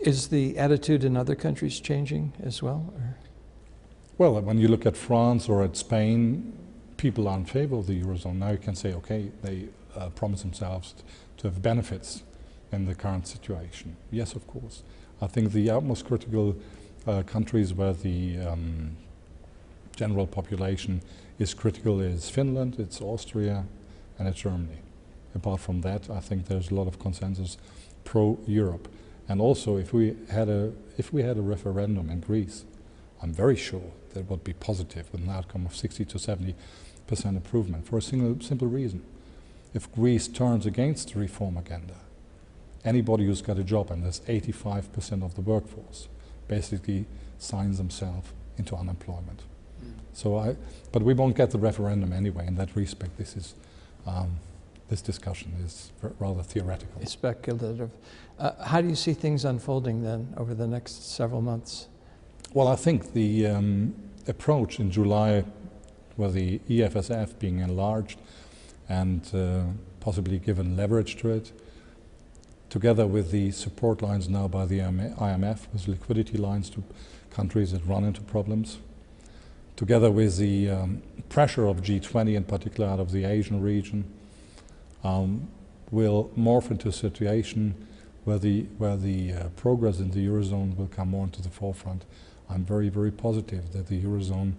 Is the attitude in other countries changing as well? Or? Well, when you look at France or at Spain, people are in favor of the eurozone. Now you can say, okay, they promise themselves to have benefits in the current situation. Yes, of course. I think the utmost critical countries where the general population is critical is Finland, it's Austria, and it's Germany. Apart from that, I think there's a lot of consensus pro-Europe. And also, if we had a referendum in Greece, I'm very sure that it would be positive with an outcome of 60 to 70% improvement for a simple reason. If Greece turns against the reform agenda, anybody who's got a job, and there's 85% of the workforce, basically signs themselves into unemployment. But we won't get the referendum anyway. In that respect, this discussion is rather theoretical. It's speculative. How do you see things unfolding then over the next several months? Well, I think the approach in July, with the EFSF being enlarged and possibly given leverage to it, together with the support lines now by the IMF, with liquidity lines to countries that run into problems, together with the pressure of G20 in particular out of the Asian region, will morph into a situation where the progress in the eurozone will come more into the forefront. I'm very, very positive that the eurozone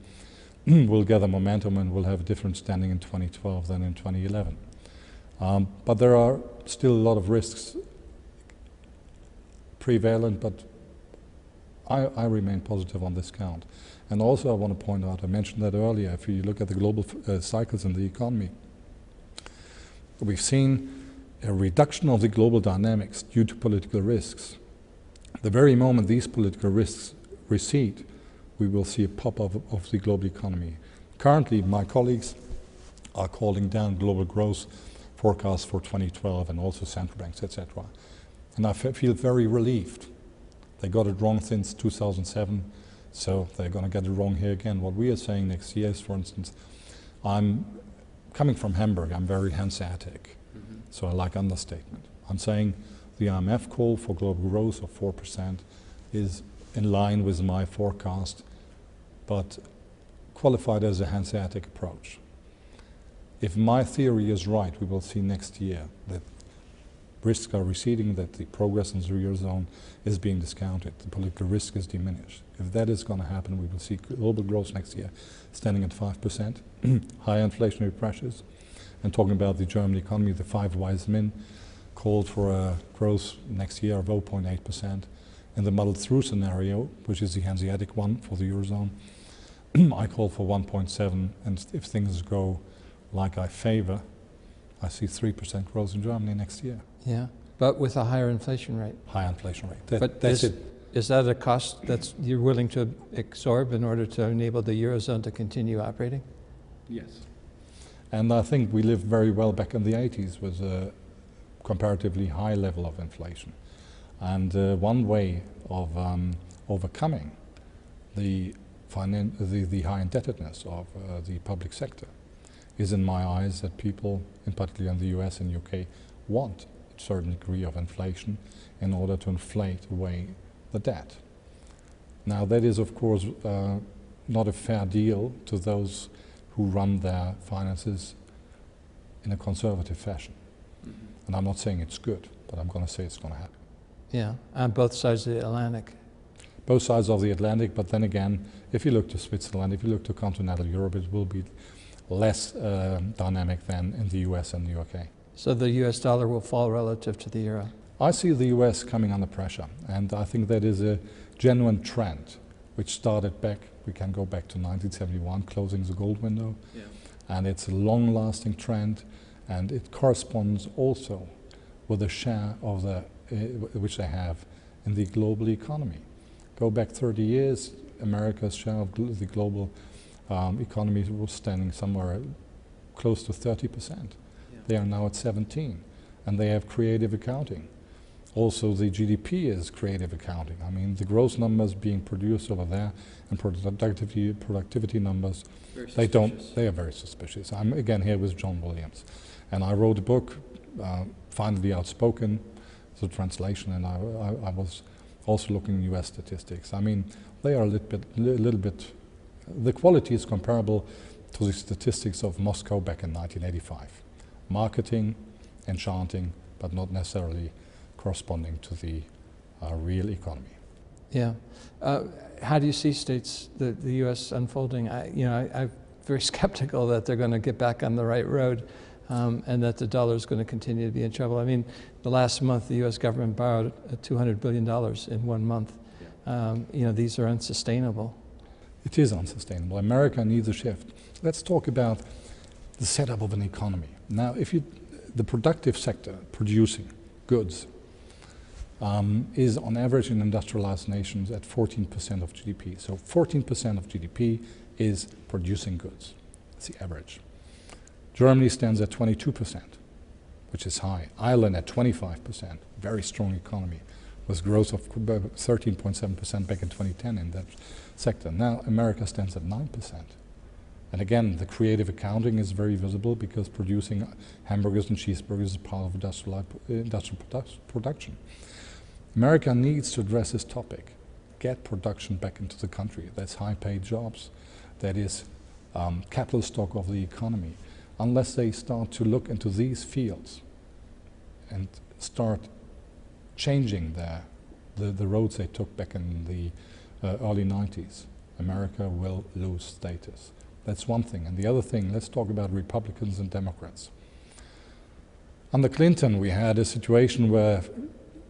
will gather momentum and will have a different standing in 2012 than in 2011. But there are still a lot of risks prevalent, but I remain positive on this count. And also I want to point out, I mentioned that earlier, if you look at the global cycles in the economy, we've seen a reduction of the global dynamics due to political risks. The very moment these political risks recede, we will see a pop-up of the global economy. Currently, my colleagues are calling down global growth forecasts for 2012 and also central banks, etc. And I feel very relieved. They got it wrong since 2007, so they're going to get it wrong here again. What we are saying next year is, for instance, I'm coming from Hamburg, I'm very Hanseatic, so I like understatement. I'm saying the IMF call for global growth of 4% is in line with my forecast, but qualified as a Hanseatic approach. If my theory is right, we will see next year that risks are receding, that the progress in the eurozone is being discounted, the political risk is diminished. If that is going to happen, we will see global growth next year standing at 5%, high inflationary pressures. And talking about the German economy, the 5 wise men called for a growth next year of 0.8%. In the muddled through scenario, which is the Hanseatic one for the eurozone, I call for 1.7, and if things go like I favor, I see 3% growth in Germany next year. Yeah, but with a higher inflation rate. High inflation rate. That's it. Is that a cost that you're willing to absorb in order to enable the eurozone to continue operating? Yes. And I think we lived very well back in the 80s with a comparatively high level of inflation. And one way of overcoming the high indebtedness of the public sector is, in my eyes, that people, in particular in the US and UK, want a certain degree of inflation in order to inflate away the debt. Now that is, of course, not a fair deal to those who run their finances in a conservative fashion. And I'm not saying it's good, but I'm going to say it's going to happen. Yeah, on both sides of the Atlantic. Both sides of the Atlantic, but then again, if you look to Switzerland, if you look to continental Europe, it will be less dynamic than in the US and the UK. So the US dollar will fall relative to the euro? I see the US coming under pressure, and I think that is a genuine trend which started back, we can go back to 1971, closing the gold window, and it's a long-lasting trend, and it corresponds also with the share of the which they have in the global economy. Go back 30 years, America's share of the global economy was standing somewhere close to 30%. They are now at 17, and they have creative accounting. Also, the GDP is creative accounting. I mean, the gross numbers being produced over there and productivity numbers, they are very suspicious. I'm again here with John Williams, and I wrote a book, Finally Outspoken, the translation, and I was also looking at US statistics. I mean, they are a little bit, the quality is comparable to the statistics of Moscow back in 1985. Marketing, enchanting, but not necessarily corresponding to the real economy. Yeah. How do you see the U.S. unfolding? I'm very skeptical that they're going to get back on the right road, and that the dollar is going to continue to be in trouble. I mean, the last month the U.S. government borrowed $200 billion in 1 month. These are unsustainable. It is unsustainable. America needs a shift. Let's talk about the setup of an economy. Now, the productive sector producing goods is on average in industrialized nations at 14% of GDP. So 14% of GDP is producing goods. That's the average. Germany stands at 22%, which is high. Ireland at 25%, very strong economy, with growth of 13.7% back in 2010 in that sector. Now America stands at 9%. And again, the creative accounting is very visible because producing hamburgers and cheeseburgers is part of industrial production. America needs to address this topic, get production back into the country. That's high-paid jobs. That is capital stock of the economy. Unless they start to look into these fields and start changing the roads they took back in the early 90s, America will lose status. That's one thing. And the other thing, let's talk about Republicans and Democrats. Under Clinton, we had a situation where,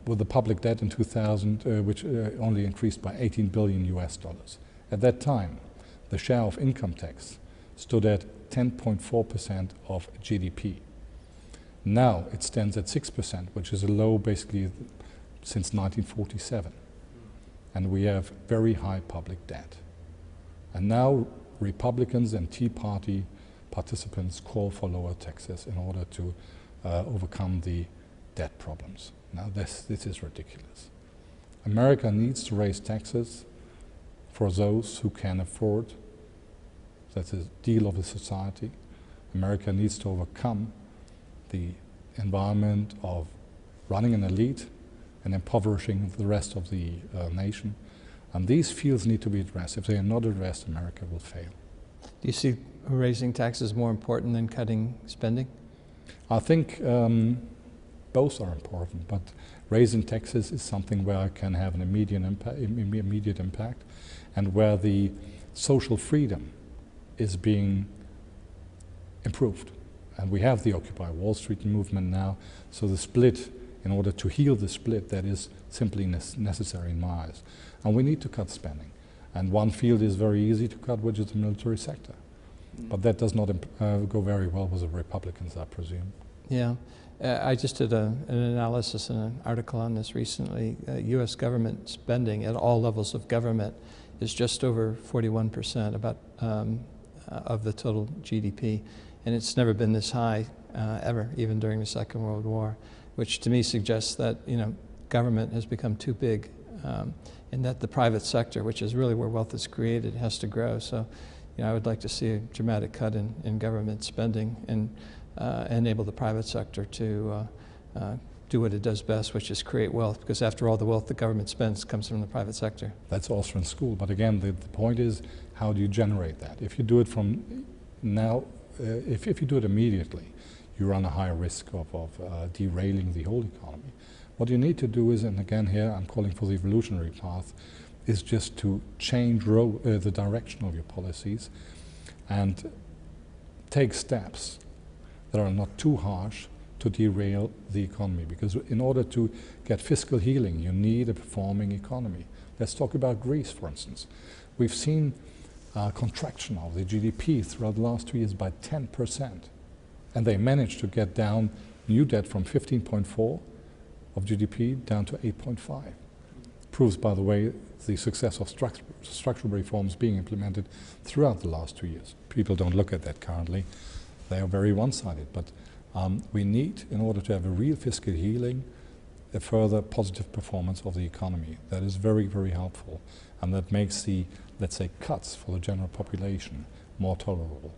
with the public debt in 2000, which only increased by 18 billion US dollars. At that time, the share of income tax stood at 10.4% of GDP. Now it stands at 6%, which is a low basically since 1947. And we have very high public debt. And now Republicans and Tea Party participants call for lower taxes in order to overcome the debt problems. Now this is ridiculous. America needs to raise taxes for those who can afford. That's a deal of a society. America needs to overcome the environment of running an elite and impoverishing the rest of the nation. And these fields need to be addressed. If they are not addressed, America will fail. Do you see raising taxes more important than cutting spending? I think both are important, but raising taxes is something where I can have an immediate impact, and where the social freedom is being improved. And we have the Occupy Wall Street movement now, so the split, in order to heal the split, that is simply necessary in my eyes. And we need to cut spending. And one field is very easy to cut, which is the military sector. But that does not go very well with the Republicans, I presume. Yeah. I just did an analysis and an article on this recently. U.S. government spending at all levels of government is just over 41% of the total GDP. And it's never been this high ever, even during the Second World War, which to me suggests that government has become too big, and that the private sector, which is really where wealth is created, has to grow. So I would like to see a dramatic cut in government spending and enable the private sector to do what it does best, which is create wealth, because after all, the wealth the government spends comes from the private sector. That's also in school, but again, the point is, how do you generate that? If you do it from now, if you do it immediately, you run a higher risk of derailing the whole economy. What you need to do is, and again here I'm calling for the evolutionary path, is just to change the direction of your policies and take steps that are not too harsh to derail the economy. Because in order to get fiscal healing, you need a performing economy. Let's talk about Greece, for instance. We've seen a contraction of the GDP throughout the last 2 years by 10%. And they managed to get down new debt from 15.4 of GDP down to 8.5. Proves, by the way, the success of structural reforms being implemented throughout the last 2 years. People don't look at that currently. They are very one-sided. But we need, in order to have a real fiscal healing, a further positive performance of the economy. That is very, very helpful. And that makes the, let's say, cuts for the general population more tolerable.